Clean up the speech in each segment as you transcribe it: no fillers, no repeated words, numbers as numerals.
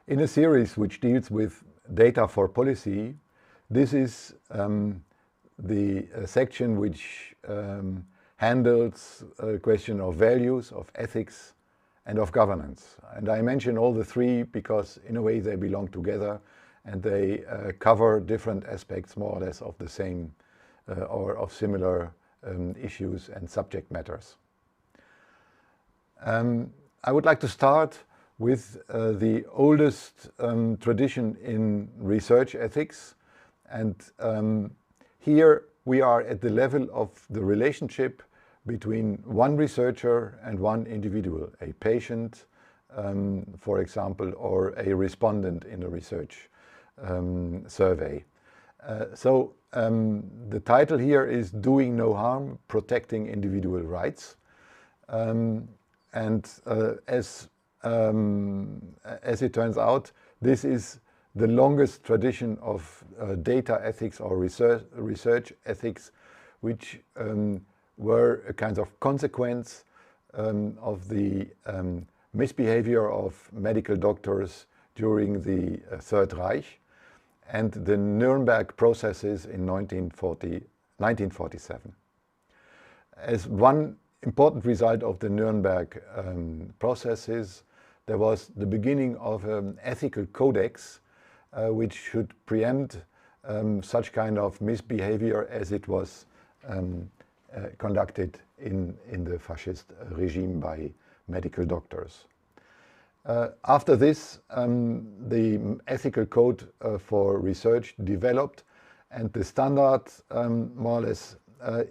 In a series which deals with data for policy, this is the section which handles a question of values, of ethics, and of governance. And I mention all the three because in a way they belong together and they cover different aspects more or less of the same or of similar issues and subject matters. I would like to start with the oldest tradition in research ethics, and here we are at the level of the relationship between one researcher and one individual, a patient, for example, or a respondent in a research survey. The title here is Doing No Harm, Protecting Individual Rights. As it turns out, this is the longest tradition of data ethics or research ethics, which were a kind of consequence of the misbehavior of medical doctors during the Third Reich and the Nuremberg processes in 1947. As one important result of the Nuremberg processes, there was the beginning of an ethical codex which should preempt such kind of misbehavior as it was conducted in the fascist regime by medical doctors. After this, the ethical code for research developed, and the standard more or less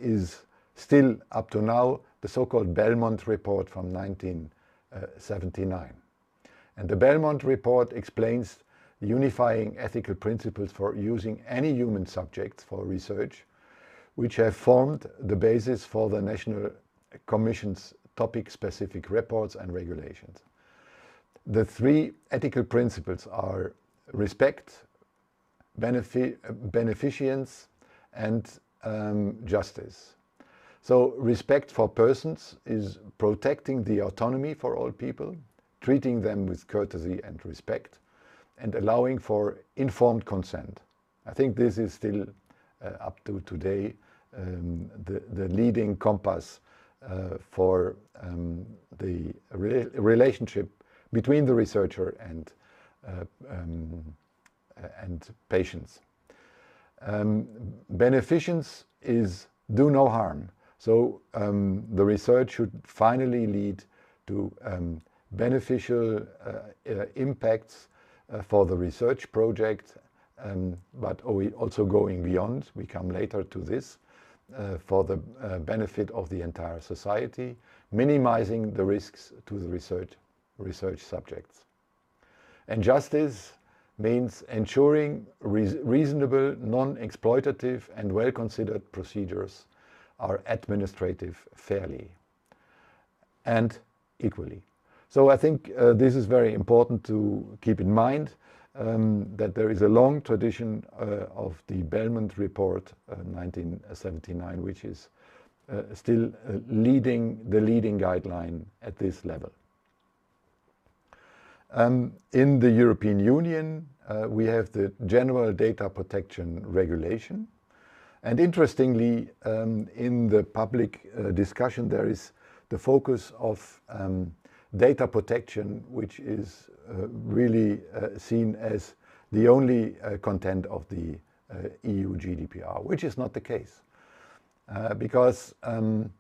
is still up to now the so-called Belmont Report from 1979. And the Belmont Report explains unifying ethical principles for using any human subjects for research, which have formed the basis for the National Commission's topic-specific reports and regulations. The three ethical principles are respect, beneficence, and justice. So respect for persons is protecting the autonomy for all people, treating them with courtesy and respect, and allowing for informed consent. I think this is still up to today the leading compass for the relationship between the researcher and patients. Beneficence is do no harm. So the research should finally lead to beneficial impacts for the research project, but also going beyond, we come later to this, for the benefit of the entire society, minimizing the risks to the research subjects. And justice means ensuring reasonable, non-exploitative and well-considered procedures are administrated fairly and equally. So I think this is very important to keep in mind, that there is a long tradition of the Belmont Report 1979, which is still the leading guideline at this level. In the European Union, we have the General Data Protection Regulation. And interestingly, in the public discussion, there is the focus of data protection, which is really seen as the only content of the EU GDPR, which is not the case. Because the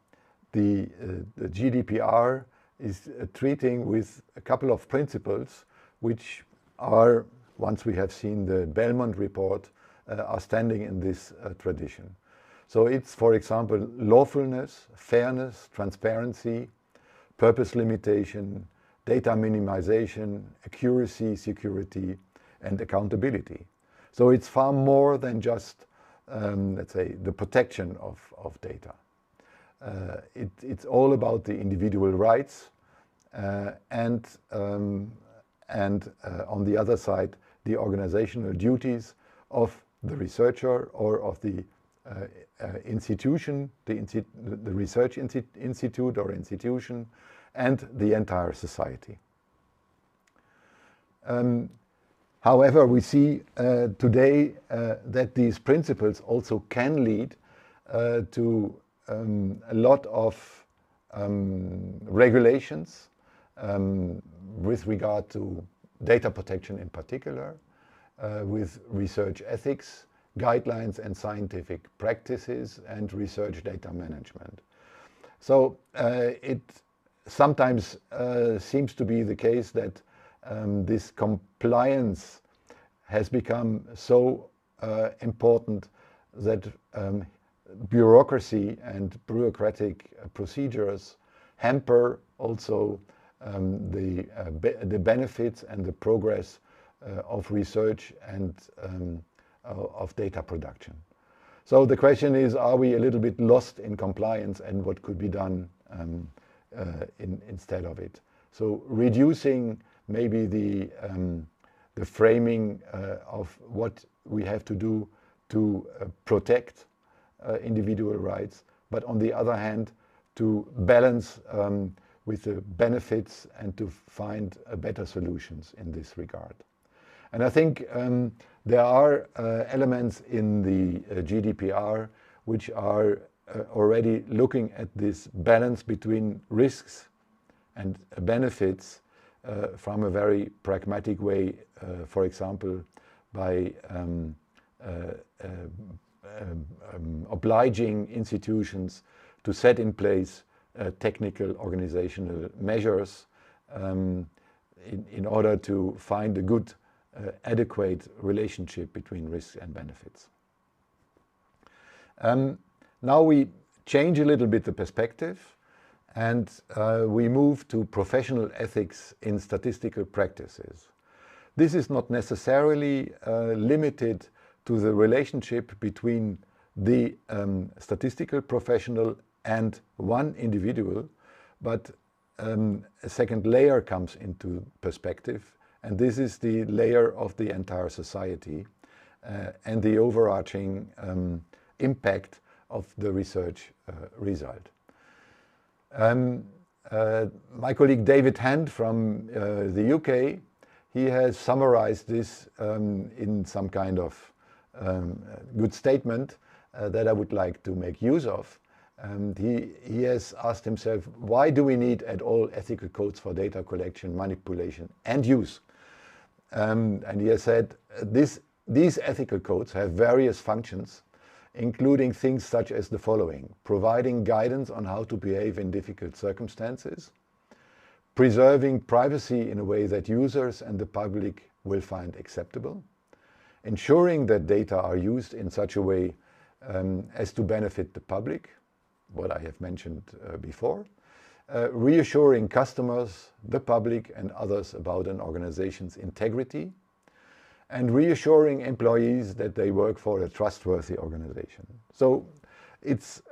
GDPR is treating with a couple of principles which are, once we have seen the Belmont Report, are standing in this tradition. So it's, for example, lawfulness, fairness, transparency, purpose limitation, data minimization, accuracy, security, and accountability. So it's far more than just, let's say, the protection of data. It's all about the individual rights and on the other side, the organizational duties of the researcher or of the institution, the research institute or institution, and the entire society. However, we see today that these principles also can lead to a lot of regulations with regard to data protection in particular, with research ethics, guidelines and scientific practices, and research data management. So it sometimes seems to be the case that this compliance has become so important that bureaucracy and bureaucratic procedures hamper also the benefits and the progress of research and of data production. So the question is, are we a little bit lost in compliance, and what could be done instead of it? So reducing maybe the framing of what we have to do to protect individual rights, but on the other hand, to balance with the benefits and to find better solutions in this regard. And I think there are elements in the GDPR which are already looking at this balance between risks and benefits from a very pragmatic way, for example, by obliging institutions to set in place technical organizational measures in order to find a good adequate relationship between risks and benefits. Now we change a little bit the perspective, and we move to professional ethics in statistical practices. This is not necessarily limited to the relationship between the statistical professional and one individual, but a second layer comes into perspective, and this is the layer of the entire society and the overarching impact of the research result. My colleague David Hand from the UK, he has summarized this in some kind of good statement that I would like to make use of. He has asked himself, why do we need at all ethical codes for data collection, manipulation and use? And he has said, these ethical codes have various functions, including things such as the following: providing guidance on how to behave in difficult circumstances, preserving privacy in a way that users and the public will find acceptable, ensuring that data are used in such a way as to benefit the public, what I have mentioned before, reassuring customers, the public and others about an organization's integrity, and reassuring employees that they work for a trustworthy organization. So it's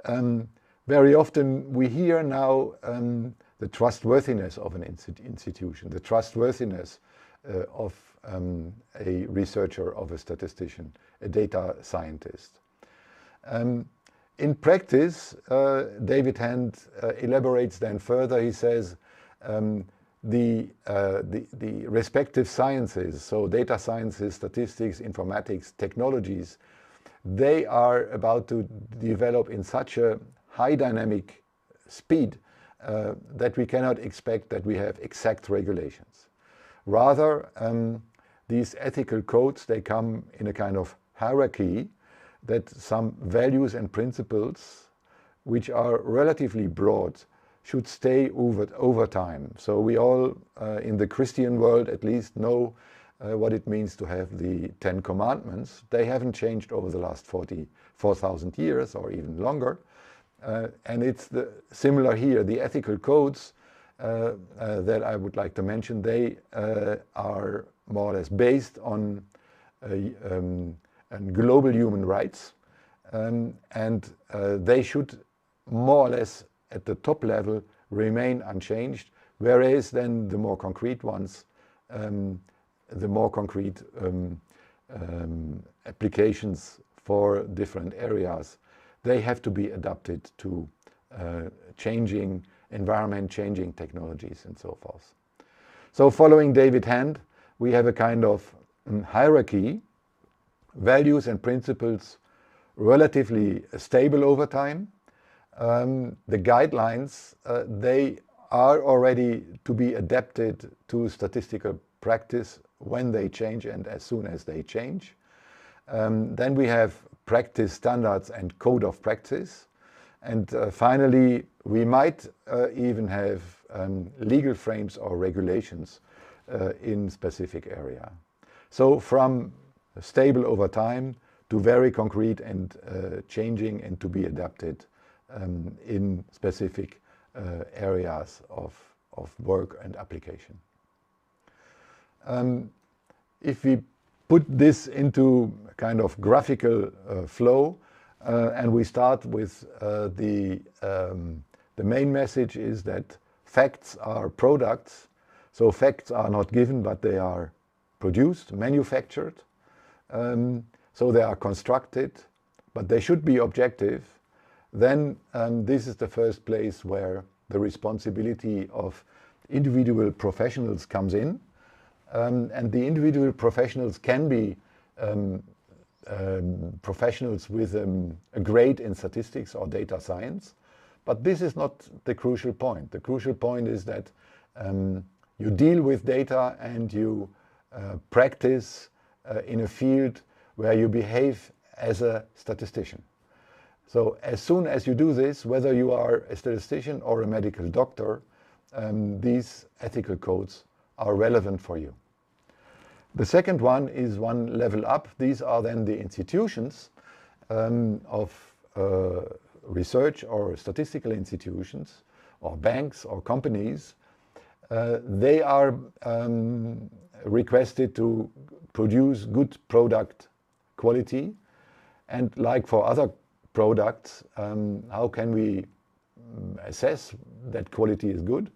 very often we hear now the trustworthiness of an institution, the trustworthiness of a researcher, of a statistician, a data scientist. In practice, David Hand elaborates then further. He says the respective sciences, so data sciences, statistics, informatics, technologies, they are about to develop in such a high dynamic speed that we cannot expect that we have exact regulations. Rather, these ethical codes, they come in a kind of hierarchy, that some values and principles which are relatively broad should stay over time. So we all in the Christian world at least know what it means to have the 10 Commandments. They haven't changed over the last 4,000 years or even longer. And it's similar here. The ethical codes that I would like to mention, they are more or less based on and global human rights, and they should more or less at the top level remain unchanged, whereas then the more concrete ones, the more concrete applications for different areas, they have to be adapted to changing environment, changing technologies and so forth. So following David Hand, we have a kind of hierarchy, values and principles relatively stable over time. The guidelines, they are already to be adapted to statistical practice when they change and as soon as they change. Then we have practice standards and code of practice. And finally, we might even have legal frames or regulations in specific area. So from stable over time to very concrete and changing and to be adapted in specific areas of work and application. If we put this into a kind of graphical flow, and we start with the main message is that facts are products. So facts are not given, but they are produced, manufactured. So they are constructed, but they should be objective. Then this is the first place where the responsibility of individual professionals comes in. And the individual professionals can be professionals with a grade in statistics or data science. But this is not the crucial point. The crucial point is that you deal with data and you practice in a field where you behave as a statistician. So as soon as you do this, whether you are a statistician or a medical doctor, these ethical codes are relevant for you. The second one is one level up. These are then the institutions of research or statistical institutions or banks or companies. They are requested to produce good product quality. And like for other products, how can we assess that quality is good?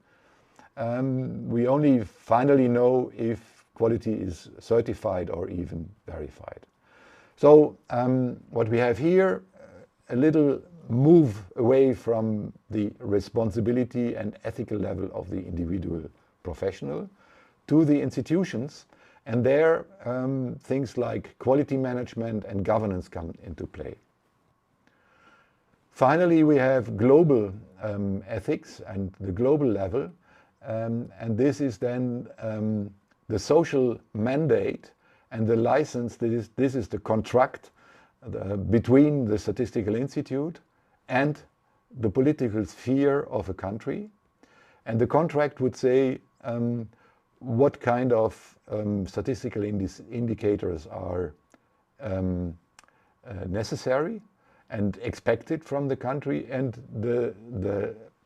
We only finally know if quality is certified or even verified. So what we have here, a little move away from the responsibility and ethical level of the individual professional to the institutions, and there things like quality management and governance come into play. Finally, we have global ethics and the global level, and this is then the social mandate and the license. This is the contract between the Statistical Institute and the political sphere of a country. And the contract would say what kind of statistical indicators are necessary and expected from the country, and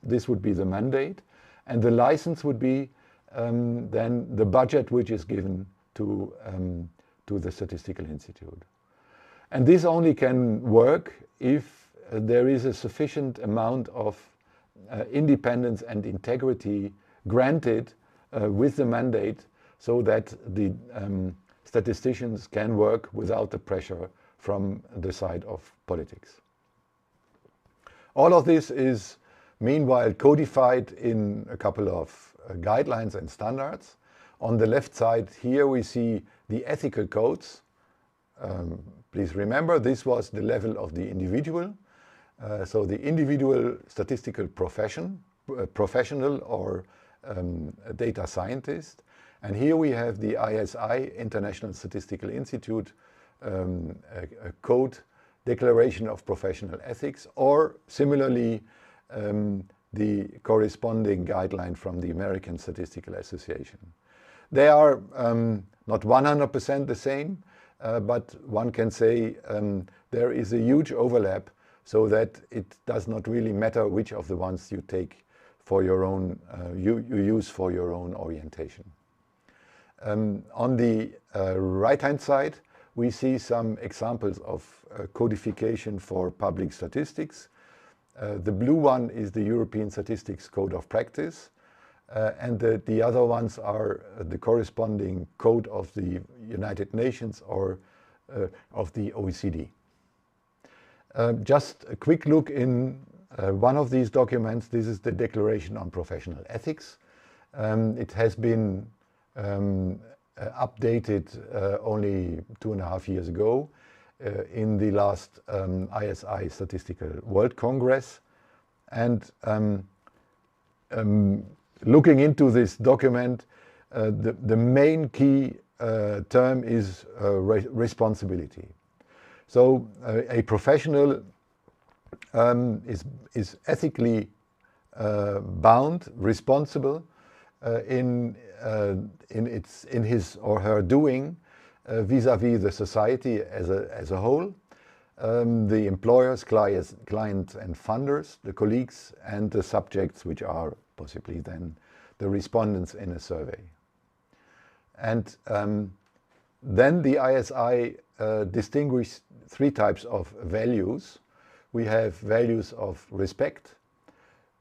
this would be the mandate, and the license would be then the budget which is given to the Statistical Institute. And this only can work if there is a sufficient amount of independence and integrity granted with the mandate, so that the statisticians can work without the pressure from the side of politics. All of this is meanwhile codified in a couple of guidelines and standards. On the left side here we see the ethical codes. Please remember, this was the level of the individual. So the individual statistical professional or a data scientist. And here we have the ISI, International Statistical Institute, a code, Declaration of Professional Ethics, or similarly the corresponding guideline from the American Statistical Association. They are not 100% the same, but one can say there is a huge overlap, so that it does not really matter which of the ones you take for your own, you use for your own orientation. On the right-hand side, we see some examples of codification for public statistics. The blue one is the European Statistics Code of Practice, and the other ones are the corresponding code of the United Nations or of the OECD. Just a quick look in one of these documents. This is the Declaration on Professional Ethics. It has been updated only 2.5 years ago in the last ISI Statistical World Congress. And looking into this document, the main key term is responsibility. So a professional is ethically bound, responsible in his or her doing vis-à-vis the society as a whole, the employers, clients and funders, the colleagues, and the subjects, which are possibly then the respondents in a survey. And then the ISI distinguishes 3 types of values. We have values of respect,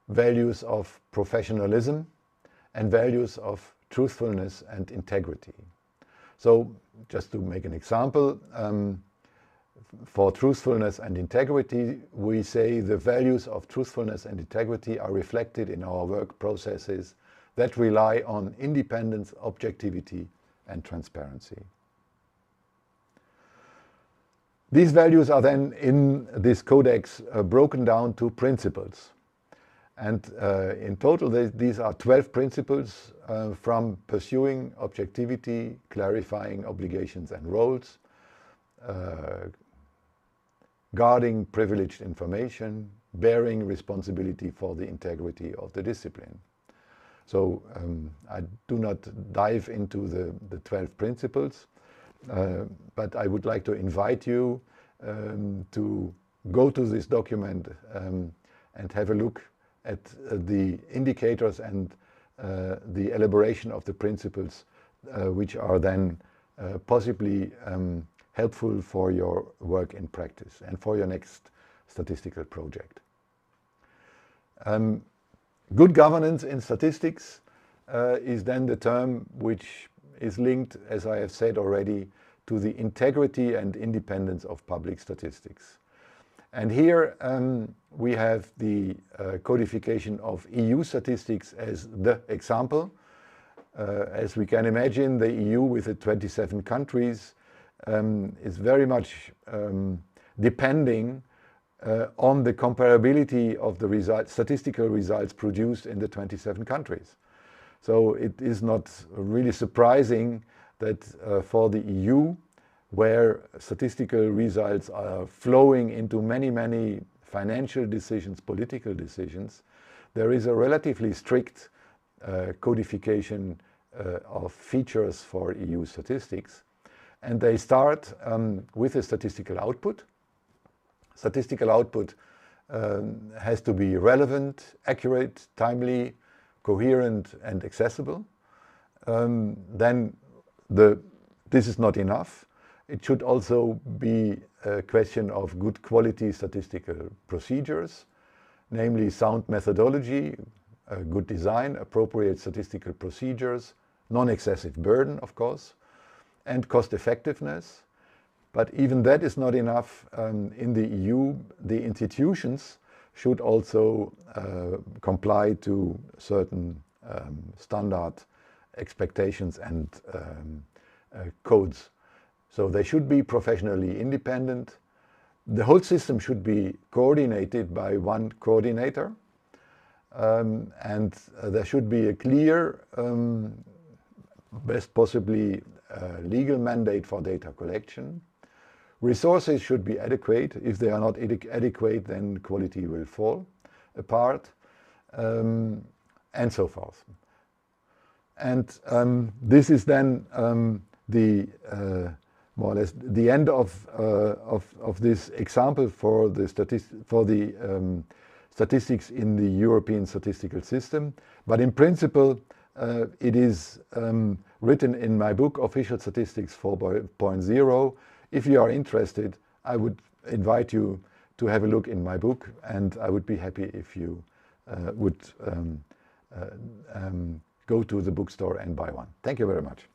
values of professionalism, and values of truthfulness and integrity. So just to make an example, for truthfulness and integrity, we say the values of truthfulness and integrity are reflected in our work processes that rely on independence, objectivity, and transparency. These values are then in this codex broken down to principles. And in total, these are 12 principles from pursuing objectivity, clarifying obligations and roles, guarding privileged information, bearing responsibility for the integrity of the discipline. So I do not dive into the 12 principles, but I would like to invite you to go to this document and have a look at the indicators and the elaboration of the principles, which are then possibly helpful for your work in practice and for your next statistical project. Good governance in statistics is then the term which is linked, as I have said already, to the integrity and independence of public statistics. And here we have the codification of EU statistics as the example. As we can imagine, the EU with the 27 countries is very much depending on the comparability of the statistical results produced in the 27 countries. So it is not really surprising that for the EU, where statistical results are flowing into many financial decisions, political decisions, there is a relatively strict codification of features for EU statistics. And they start with a statistical output. Statistical output has to be relevant, accurate, timely, coherent, and accessible. Then this is not enough. It should also be a question of good quality statistical procedures, namely sound methodology, good design, appropriate statistical procedures, non-excessive burden, of course, and cost effectiveness. But even that is not enough. In the EU, the institutions should also comply to certain standard expectations and codes. So they should be professionally independent. The whole system should be coordinated by one coordinator. And there should be a clear, best possibly legal mandate for data collection. Resources should be adequate. If they are not adequate, then quality will fall apart, and so forth. And this is then more or less the end of this example for the statistics in the European statistical system. But in principle, it is written in my book, Official Statistics 4.0. If you are interested, I would invite you to have a look in my book, and I would be happy if you would go to the bookstore and buy one. Thank you very much.